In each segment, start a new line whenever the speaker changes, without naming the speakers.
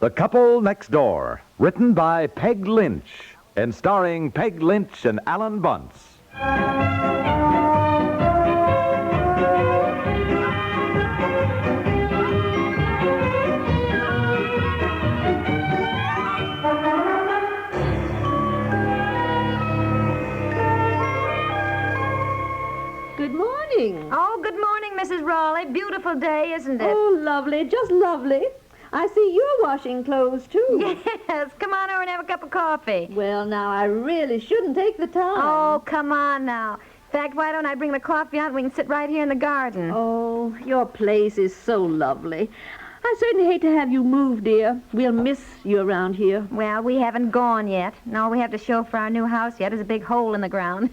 The Couple Next Door, written by Peg Lynch and starring Peg Lynch and Alan Bunce.
Good morning.
Oh, good morning, Mrs. Raleigh. Beautiful day, isn't it?
Oh, lovely, just lovely. I see you're washing clothes, too.
Yes, come on over and have a cup of coffee.
Well, now, I really shouldn't take the time.
Oh, come on now. In fact, why don't I bring the coffee out and we can sit right here in the garden?
Oh, your place is so lovely. I certainly hate to have you move, dear. We'll miss you around here.
Well, we haven't gone yet. And all we have to show for our new house yet is a big hole in the ground.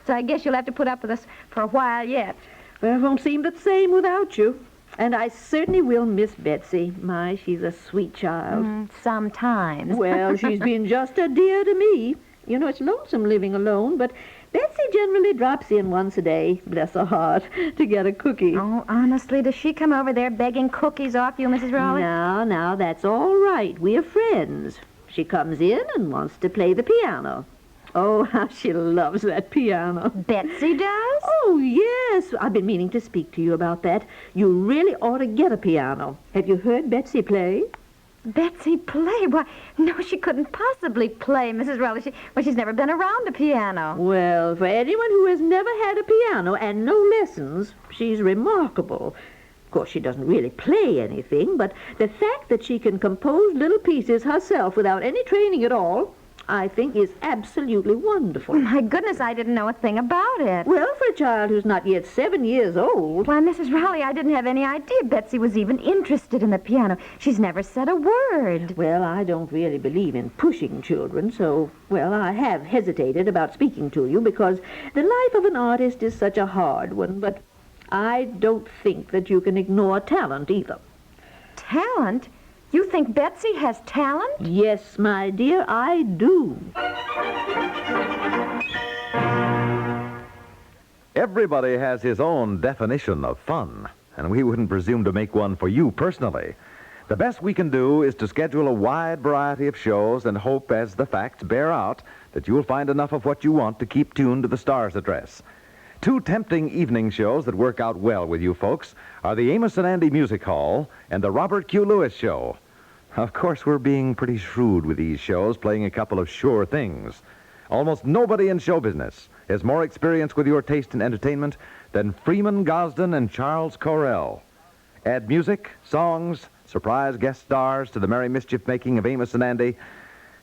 So I guess you'll have to put up with us for a while yet.
Well, it won't seem the same without you. And I certainly will miss Betsy. My, she's a sweet child.
Sometimes.
Well, she's been just a dear to me. You know, it's lonesome living alone, but Betsy generally drops in once a day, bless her heart, to get a cookie.
Oh, honestly, does she come over there begging cookies off you, Mrs. Raleigh?
Now, that's all right. We're friends. She comes in and wants to play the piano. Oh, how she loves that piano.
Betsy does?
Oh, yes. I've been meaning to speak to you about that. You really ought to get a piano. Have you heard Betsy play?
Betsy play? Why, no, she couldn't possibly play, Mrs. Raleigh. She's never been around a piano.
Well, for anyone who has never had a piano and no lessons, she's remarkable. Of course, she doesn't really play anything, but the fact that she can compose little pieces herself without any training at all, I think is absolutely wonderful.
My goodness, I didn't know a thing about it.
Well, for a child who's not yet 7 years old.
Why, Mrs. Raleigh, I didn't have any idea Betsy was even interested in the piano. She's never said a word.
Well, I don't really believe in pushing children, so, well, I have hesitated about speaking to you because the life of an artist is such a hard one, but I don't think that you can ignore talent either.
Talent? You think Betsy has talent?
Yes, my dear, I do.
Everybody has his own definition of fun, and we wouldn't presume to make one for you personally. The best we can do is to schedule a wide variety of shows and hope, as the facts bear out, that you'll find enough of what you want to keep tuned to the Star's address. Two tempting evening shows that work out well with you folks are the Amos and Andy Music Hall and the Robert Q. Lewis Show. Of course, we're being pretty shrewd with these shows, playing a couple of sure things. Almost nobody in show business has more experience with your taste in entertainment than Freeman Gosden and Charles Correll. Add music, songs, surprise guest stars to the merry mischief-making of Amos and Andy.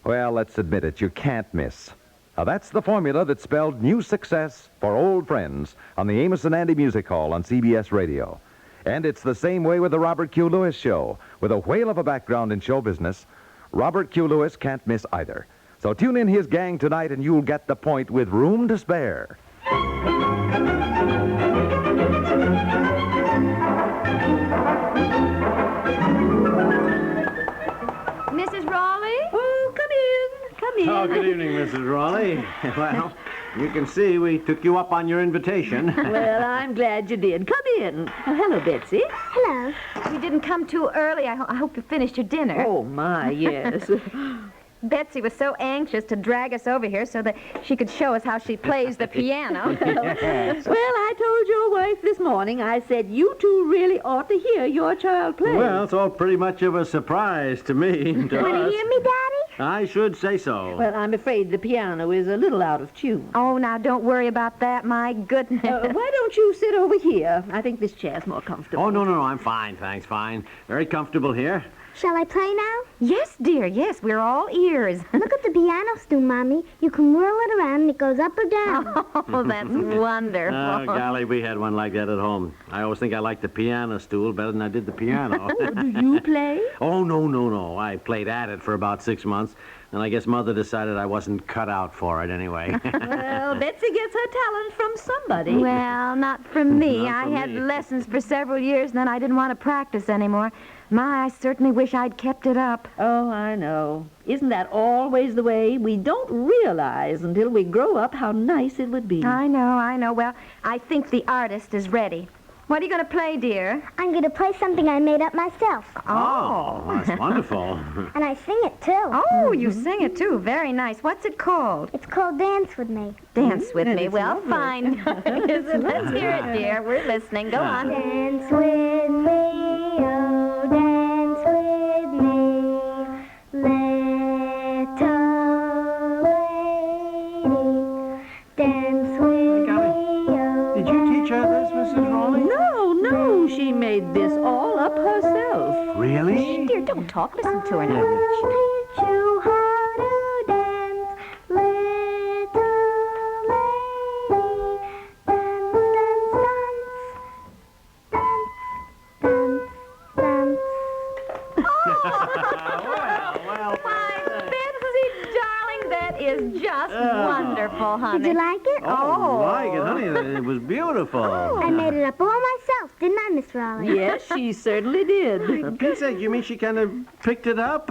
Well, let's admit it, you can't miss. Now, that's the formula that spelled new success for old friends on the Amos and Andy Music Hall on CBS Radio. And it's the same way with the Robert Q. Lewis Show. With a whale of a background in show business, Robert Q. Lewis can't miss either. So tune in his gang tonight and you'll get the point with room to spare.
Mrs. Raleigh?
Oh, come in. Come in.
Oh, good evening, Mrs. Raleigh. Well, you can see we took you up on your invitation.
Well, I'm glad you did. Come in. Oh, hello, Betsy.
Hello. We didn't come too early. I hope you finished your dinner.
Oh, my, yes.
Betsy was so anxious to drag us over here so that she could show us how she plays the piano.
Yes.
Well, I told your wife this morning, I said you two really ought to hear your child play.
Well, it's all pretty much of a surprise to me. To
Want to
us.
hear me, Daddy?
I should say so.
Well, I'm afraid the piano is a little out of tune.
Oh, now, don't worry about that. My goodness.
Why don't you sit over here? I think this chair's more comfortable.
Oh, no, I'm fine, thanks, fine. Very comfortable here.
Shall I play now?
Yes, dear, yes. We're all ears.
Look at the piano stool, Mommy. You can whirl it around and it goes up or down.
Oh, that's wonderful.
Oh, golly, we had one like that at home. I always think I liked the piano stool better than I did the piano.
Do you play?
Oh, no. I played at it for about 6 months, and I guess Mother decided I wasn't cut out for it anyway.
Well, Betsy gets her talent from somebody.
Well, not from me.
Not
I
from
had
me.
lessons for several years, and then I didn't want to practice anymore. My, I certainly wish I'd kept it up.
Oh, I know. Isn't that always the way? We don't realize until we grow up how nice it would be.
I know. Well, I think the artist is ready. What are you going to play, dear?
I'm going to play something I made up myself.
Oh, that's wonderful.
And I sing it, too.
Oh, you sing it, too. Very nice. What's it called?
It's called Dance With Me.
Dance with me.
it's
Well,
lovely.
fine. Let's hear it, dear. We're listening. Go on.
Dance with me, oh, dance with me, little lady. Dance with me, oh,
Did you teach her this, Mrs. Raleigh?
No, she made this all up herself.
Really?
Dear, don't talk. Listen to her now.
teach you how to dance, little lady. Dance, dance, dance, dance, dance.
Why, Betsy, darling, that is just wonderful, honey.
Did you like it?
Oh, like it, honey. It was beautiful.
I made it up all myself, didn't I, Miss Raleigh?
Yes, she certainly did.
Pete's sake, you mean she kind of picked it up?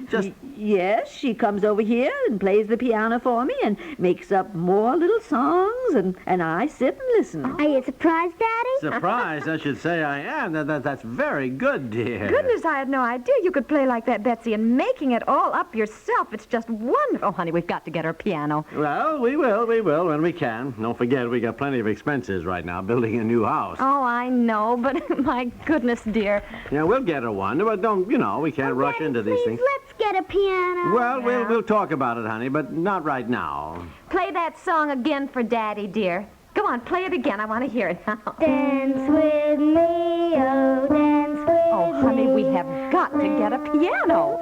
Just...
Yes, she comes over here and plays the piano for me and makes up more little songs, and I sit and listen.
Are you surprised, Daddy?
Surprised, I should say I am. That's very good, dear.
Goodness, I had no idea you could play like that, Betsy, and making it all up yourself. It's just wonderful. Oh, honey, we've got to get her piano.
Well, we will, when we can. Don't forget, we got plenty of expenses right now building a new house.
Oh, I know, but my goodness, dear.
Yeah, we'll get her one, but don't, we can't rush
Daddy,
into these
please,
things.
let's get a piano.
Well, we'll talk about it, honey, but not right now.
Play that song again for Daddy, dear. Go on, play it again. I want to hear it now.
Dance with me, oh, dance with me.
Oh, honey, we have got to get a piano.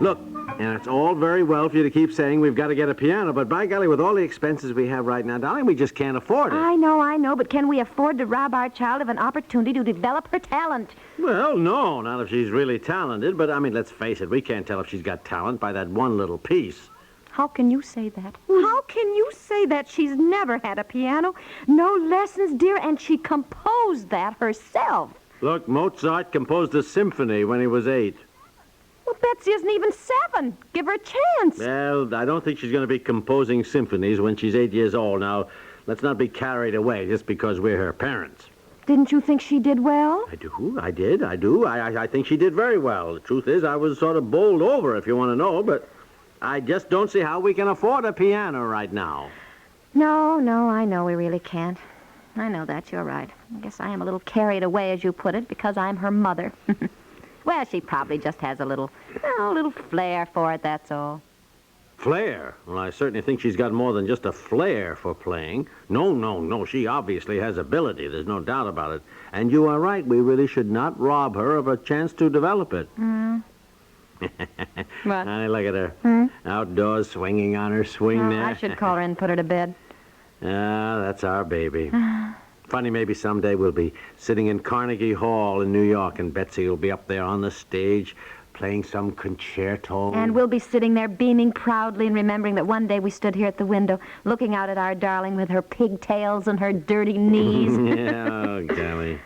Look, and it's all very well for you to keep saying we've got to get a piano, but by golly, with all the expenses we have right now, darling, we just can't afford it.
I know, but can we afford to rob our child of an opportunity to develop her talent?
Well, no, not if she's really talented, but, let's face it, we can't tell if she's got talent by that one little piece.
How can you say that? How can you say that? She's never had a piano, no lessons, dear, and she composed that herself.
Look, Mozart composed a symphony when he was 8.
Well, Betsy isn't even 7. Give her a chance.
Well, I don't think she's going to be composing symphonies when she's 8 years old. Now, let's not be carried away just because we're her parents.
Didn't you think she did well?
I do. I think she did very well. The truth is, I was sort of bowled over, if you want to know, but I just don't see how we can afford a piano right now.
No, I know we really can't. I know that. You're right. I guess I am a little carried away, as you put it, because I'm her mother. Well, she probably just has a little flair for it, that's all.
Flair? Well, I certainly think she's got more than just a flair for playing. No. She obviously has ability. There's no doubt about it. And you are right. We really should not rob her of a chance to develop it.
What?
Honey, look at her. Outdoors, swinging on her swing there.
I should call her and put her to bed.
Ah, that's our baby. Funny, maybe someday we'll be sitting in Carnegie Hall in New York, and Betsy will be up there on the stage playing some concerto.
And we'll be sitting there beaming proudly and remembering that one day we stood here at the window looking out at our darling with her pigtails and her dirty knees.
Yeah, oh, golly.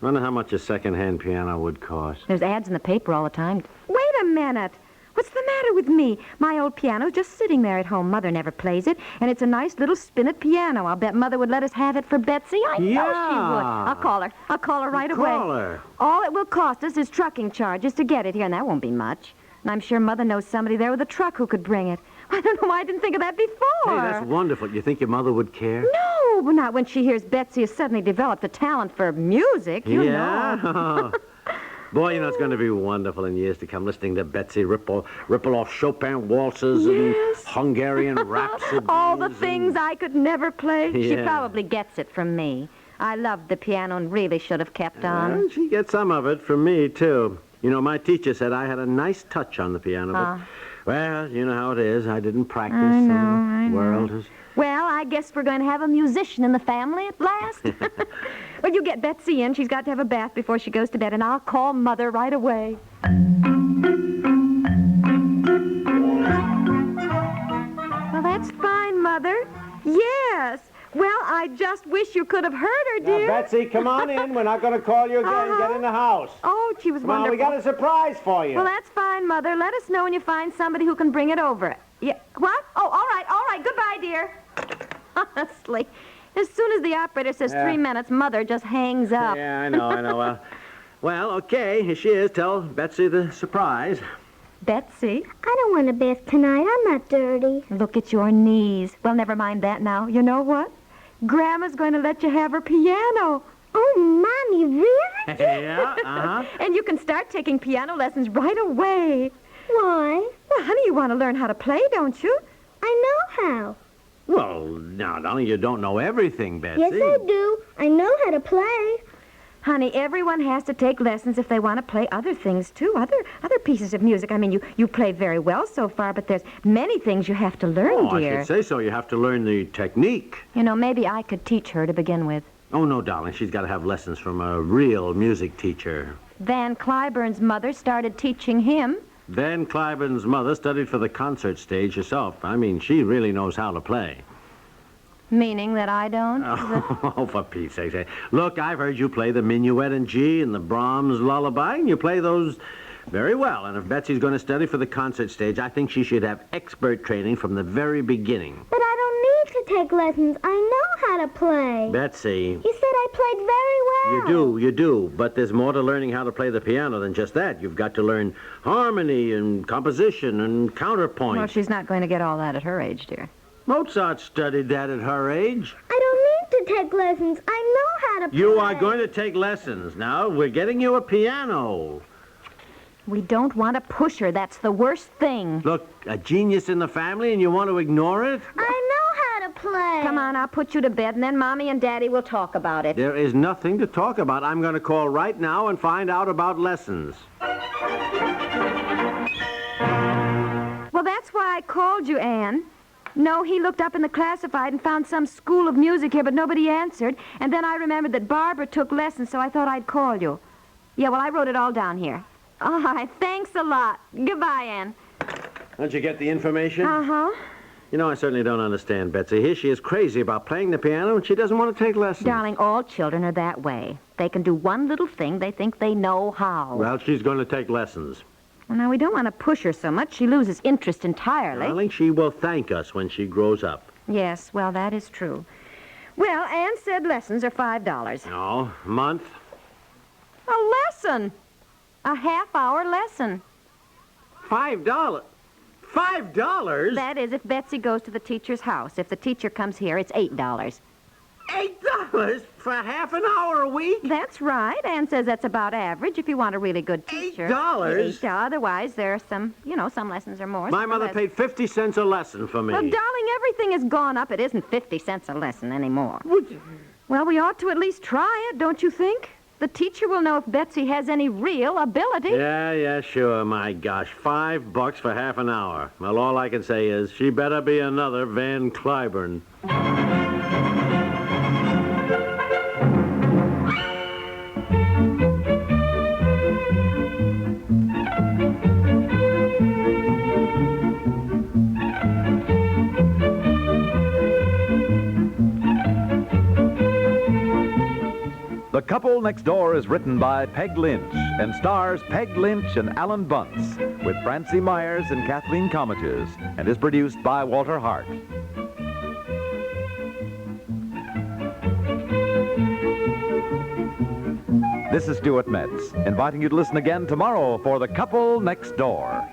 Wonder how much a second-hand piano would cost.
There's ads in the paper all the time. Wait a minute. What's the matter with me? My old piano's just sitting there at home. Mother never plays it, and it's a nice little spinet piano. I'll bet Mother would let us have it for Betsy. I know she would. I'll call her right away.
Call her.
All it will cost us is trucking charges to get it here, and that won't be much. And I'm sure Mother knows somebody there with a truck who could bring it. I don't know why I didn't think of that before.
Hey, that's wonderful. You think your mother would care?
No, but not when she hears Betsy has suddenly developed a talent for music, you know.
Boy, it's going to be wonderful in years to come, listening to Betsy ripple off Chopin waltzes and Hungarian rhapsodies.
All the things I could never play. She
Yeah.
probably gets it from me. I loved the piano and really should have kept on.
Well, she gets some of it from me, too. My teacher said I had a nice touch on the piano, but, well, you know how it is. I didn't practice.
I know.
World is...
Well, I guess we're going to have a musician in the family at last. Well, you get Betsy in. She's got to have a bath before she goes to bed, and I'll call Mother right away. Well, that's fine, Mother. Yes. Well, I just wish you could have heard her,
Now,
dear.
Betsy, come on in. We're not going to call you again. Get in the house.
Oh, she was
Come on,
wonderful.
we got a surprise for you.
Well, that's fine, Mother. Let us know when you find somebody who can bring it over. Yeah. What? Oh, all right. Goodbye, dear. Honestly, as soon as the operator says 3 minutes, Mother just hangs up.
Yeah, I know. Well, okay, here she is. Tell Betsy the surprise.
Betsy,
I don't want to bath tonight. I'm not dirty.
look at your knees. Well, never mind that now. You know what? Grandma's going to let you have her piano.
Oh, Mommy, really?
Yeah, uh-huh.
And you can start taking piano lessons right away.
Why?
Well, honey, you want to learn how to play, don't you?
I know how.
Well, now, darling, you don't know everything, Betsy.
Yes, I do. I know how to play.
Honey, everyone has to take lessons if they want to play other things, too, other pieces of music. I mean, you play very well so far, but there's many things you have to learn,
Oh,
dear.
I should say so. You have to learn the technique.
You know, maybe I could teach her to begin with.
Oh, no, darling. She's got to have lessons from a real music teacher.
Van Cliburn's mother started teaching him.
Van Cliburn's mother studied for the concert stage herself. I mean, she really knows how to play.
Meaning that I don't?
Oh, for Pete's sake. Look, I've heard you play the minuet in G and the Brahms lullaby, and you play those very well. And if Betsy's going to study for the concert stage, I think she should have expert training from the very beginning.
But I don't need to take lessons. I know how to play.
Betsy.
You said I played very well.
You do. But there's more to learning how to play the piano than just that. You've got to learn harmony and composition and counterpoint.
Well, she's not going to get all that at her age, dear.
Mozart studied that at her age.
I don't need to take lessons. I know how to play.
You are going to take lessons. Now, we're getting you a piano.
We don't want to push her. That's the worst thing.
Look, a genius in the family, and you want to ignore it?
I know how to play.
Come on, I'll put you to bed, and then Mommy and Daddy will talk about it.
There is nothing to talk about. I'm going to call right now and find out about lessons.
Well, that's why I called you, Anne. No, he looked up in the classified and found some school of music here, but nobody answered. And then I remembered that Barbara took lessons, so I thought I'd call you. Yeah, well, I wrote it all down here. All right, thanks a lot. Goodbye, Anne.
Don't you get the information?
Uh-huh.
You know, I certainly don't understand Betsy. Here she is crazy about playing the piano, and she doesn't want to take lessons.
Darling, all children are that way. They can do one little thing they think they know how.
Well, she's going to take lessons.
Well, now, we don't want to push her so much. She loses interest entirely.
Darling, she will thank us when she grows up.
Yes, well, that is true. Well, Anne said lessons are $5.
No, a month.
A lesson. A half-hour lesson.
$5. $5?
That is, if Betsy goes to the teacher's house. If the teacher comes here, it's $8.
$8 for half an hour a week?
That's right. Anne says that's about average if you want a really good teacher.
$8?
Otherwise, there are some lessons are more.
My mother paid 50 cents a lesson for me.
Well, darling, everything has gone up. It isn't 50 cents a lesson anymore. Well, we ought to at least try it, don't you think? The teacher will know if Betsy has any real ability.
Yeah, sure. My gosh, $5 for half an hour. Well, all I can say is she better be another Van Cliburn.
The Couple Next Door is written by Peg Lynch and stars Peg Lynch and Alan Bunce with Francie Myers and Kathleen Commages and is produced by Walter Hart. This is Stuart Metz, inviting you to listen again tomorrow for The Couple Next Door.